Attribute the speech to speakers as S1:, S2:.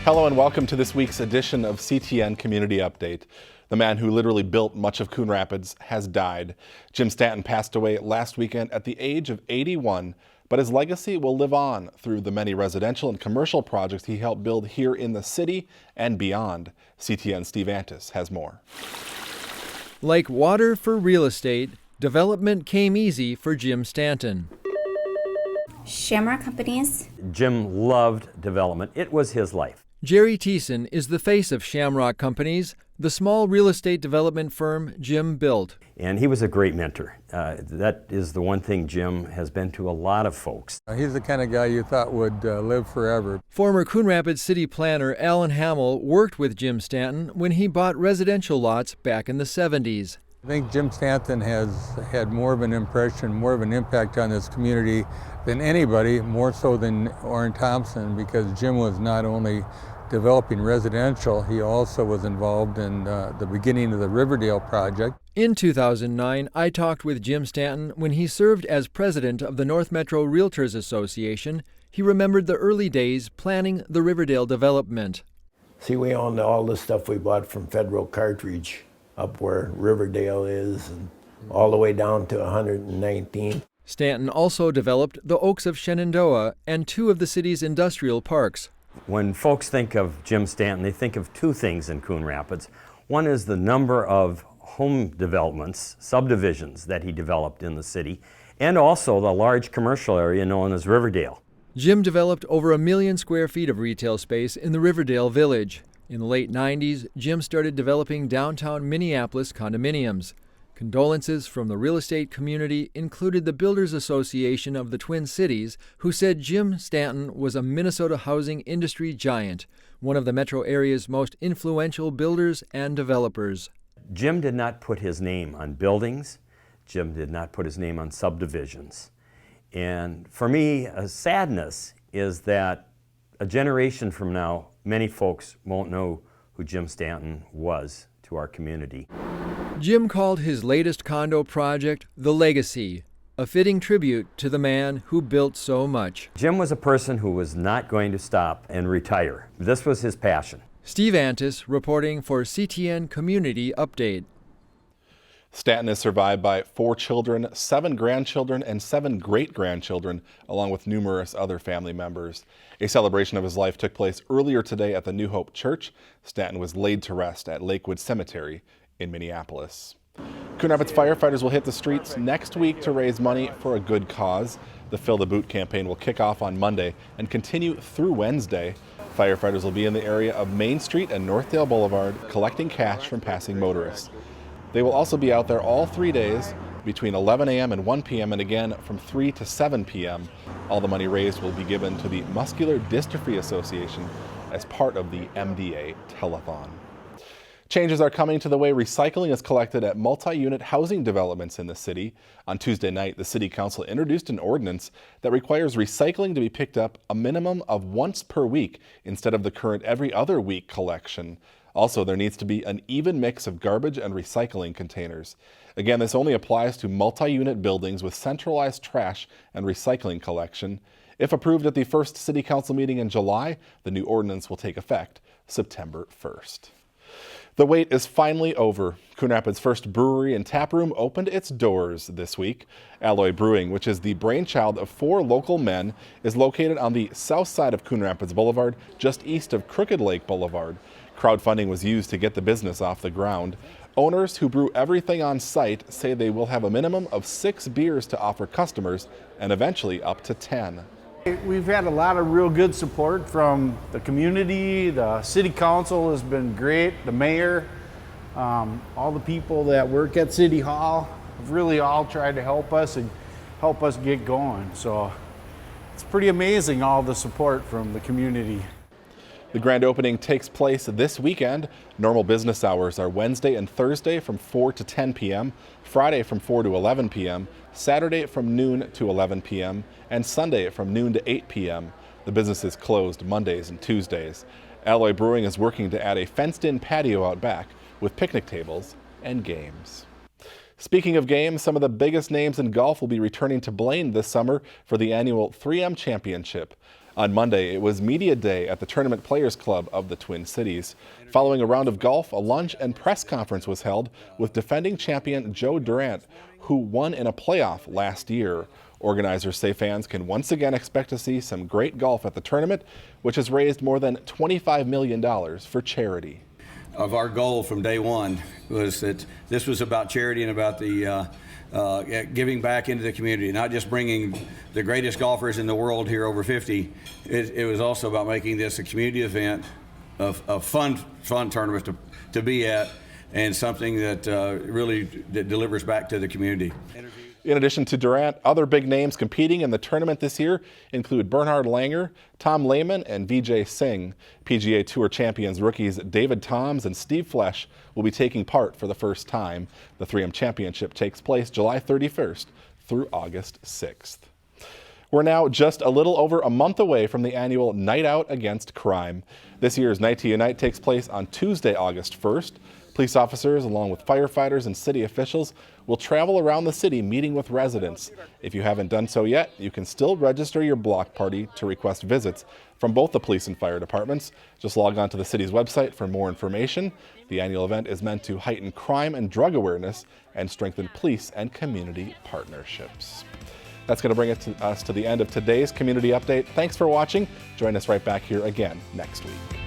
S1: Hello and welcome to this week's edition of CTN Community Update. The man who literally built much of Coon Rapids has died. Jim Stanton passed away last weekend at the age of 81, but his legacy will live on through the many residential and commercial projects he helped build here in the city and beyond. CTN's Steve Antis has more.
S2: Like water for real estate, development came easy for Jim Stanton.
S3: Shamrock Companies.
S4: Jim loved development. It was his life.
S2: Jerry Thiessen is the face of Shamrock Companies, the small real estate development firm Jim built.
S4: And he was a great mentor. That is the one thing Jim has been to a lot of folks.
S5: He's the kind of guy you thought would live forever.
S2: Former Coon Rapids city planner Alan Hamill worked with Jim Stanton when he bought residential lots back in the 70s.
S5: I think Jim Stanton has had more of an impression, more of an impact on this community than anybody, more so than Orrin Thompson, because Jim was not only developing residential, he also was involved in the beginning of the Riverdale project.
S2: In 2009, I talked with Jim Stanton when he served as president of the North Metro Realtors Association. He remembered the early days planning the Riverdale development.
S6: See, we owned all the stuff we bought from Federal Cartridge up where Riverdale is and all the way down to 119th.
S2: Stanton also developed the Oaks of Shenandoah and two of the city's industrial parks.
S4: When folks think of Jim Stanton, they think of two things in Coon Rapids. One is the number of home developments, subdivisions that he developed in the city, and also the large commercial area known as Riverdale.
S2: Jim developed over 1 million square feet of retail space in the Riverdale Village. In the late 90s, Jim started developing downtown Minneapolis condominiums. Condolences from the real estate community included the Builders Association of the Twin Cities, who said Jim Stanton was a Minnesota housing industry giant, one of the metro area's most influential builders and developers.
S4: Jim did not put his name on buildings. Jim did not put his name on subdivisions. And for me, a sadness is that a generation from now, many folks won't know who Jim Stanton was to our community.
S2: Jim called his latest condo project The Legacy, a fitting tribute to the man who built so much.
S4: Jim was a person who was not going to stop and retire. This was his passion.
S2: Steve Antis reporting for CTN Community Update.
S1: Stanton is survived by 4 children, 7 grandchildren, and 7 great-grandchildren, along with numerous other family members. A celebration of his life took place earlier today at the New Hope Church. Stanton was laid to rest at Lakewood Cemetery in Minneapolis. Coon Rapids firefighters will hit the streets next week to raise money for a good cause. The Fill the Boot campaign will kick off on Monday and continue through Wednesday. Firefighters will be in the area of Main Street and Northdale Boulevard collecting cash from passing motorists. They will also be out there all 3 days between 11 a.m. and 1 p.m. and again from 3 to 7 p.m. All the money raised will be given to the Muscular Dystrophy Association as part of the MDA Telethon. Changes are coming to the way recycling is collected at multi-unit housing developments in the city. On Tuesday night, the City Council introduced an ordinance that requires recycling to be picked up a minimum of once per week instead of the current every other week collection. Also, there needs to be an even mix of garbage and recycling containers. Again, this only applies to multi-unit buildings with centralized trash and recycling collection. If approved at the first City Council meeting in July, the new ordinance will take effect September 1st. The wait is finally over. Coon Rapids' first brewery and tap room opened its doors this week. Alloy Brewing, which is the brainchild of 4 local men, is located on the south side of Coon Rapids Boulevard, just east of Crooked Lake Boulevard. Crowdfunding was used to get the business off the ground. Owners who brew everything on site say they will have a minimum of 6 beers to offer customers and eventually up to 10.
S7: We've had a lot of real good support from the community. The city council has been great. The mayor, all the people that work at City Hall have really all tried to help us and help us get going. So it's pretty amazing, all the support from the community.
S1: The grand opening takes place this weekend. Normal business hours are Wednesday and Thursday from 4 to 10 p.m., Friday from 4 to 11 p.m., Saturday from noon to 11 p.m., and Sunday from noon to 8 p.m. The business is closed Mondays and Tuesdays. Alloy Brewing is working to add a fenced-in patio out back with picnic tables and games. Speaking of games, some of the biggest names in golf will be returning to Blaine this summer for the annual 3M Championship. On Monday, it was Media Day at the Tournament Players Club of the Twin Cities. Following a round of golf, a lunch and press conference was held with defending champion Joe Durant, who won in a playoff last year. Organizers say fans can once again expect to see some great golf at the tournament, which has raised more than $25 million for charity.
S8: Of our goal from day one was that this was about charity and about the giving back into the community, not just bringing the greatest golfers in the world here over 50. It was also about making this a community event, a fun tournament to be at, and something that really delivers back to the community.
S1: In addition to Durant, other big names competing in the tournament this year include Bernhard Langer, Tom Lehman, and Vijay Singh. PGA Tour champions rookies David Toms and Steve Flesch will be taking part for the first time. The 3M Championship takes place July 31st through August 6th. We're now just a little over a month away from the annual Night Out Against Crime. This year's Night to Unite takes place on Tuesday, August 1st. Police officers, along with firefighters and city officials, will travel around the city meeting with residents. If you haven't done so yet, you can still register your block party to request visits from both the police and fire departments. Just log on to the city's website for more information. The annual event is meant to heighten crime and drug awareness and strengthen police and community partnerships. That's going to bring us to the end of today's Community Update. Thanks for watching. Join us right back here again next week.